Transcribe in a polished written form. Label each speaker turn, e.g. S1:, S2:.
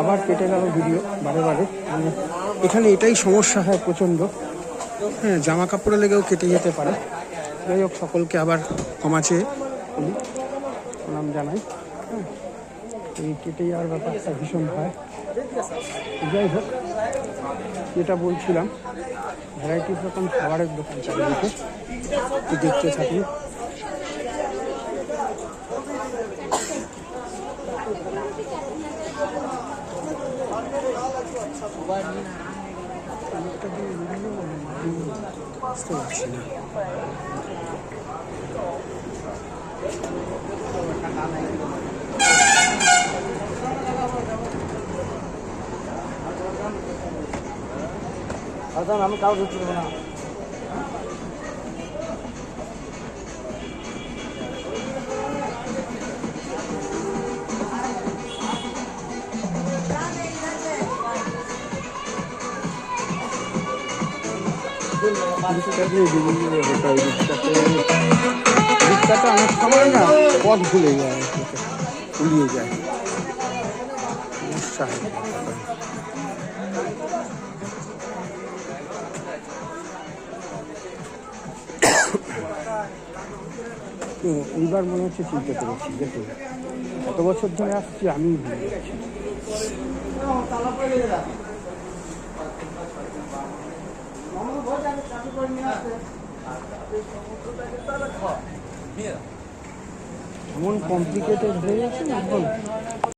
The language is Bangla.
S1: আবার কেটে গেল ভিডিও বারে বারে। এখানে এটাই সমস্যা হয় প্রচণ্ড, হ্যাঁ, জামা কাপড়ে লেগেও কেটে যেতে পারে। যাই হোক, সকলকে আবার ক্ষমা চেয়ে প্রণাম জানাই। হ্যাঁ, এই কেটে যাওয়ার ব্যাপারটা ভীষণ হয়। যাই হোক, যেটা বলছিলাম, ভ্যারাইটিস রকম খাবারের দোকান চারিদিকে, দেখতে থাকুন। বুঝতে পারছি না।
S2: আমি কাউকে চিনব না।
S1: রিক্সাটা অনেক সময় না পথ ভুলে যায়, ভুলিয়ে যায়, সমস্যা হয়। এইবার মনে হচ্ছে চিনতে পেরেছি। দেখুন, কত বছর ধরে আসছি আমি ভুলে যাচ্ছি। এমন কমপ্লিকেটেড হয়ে গেছে না এখন।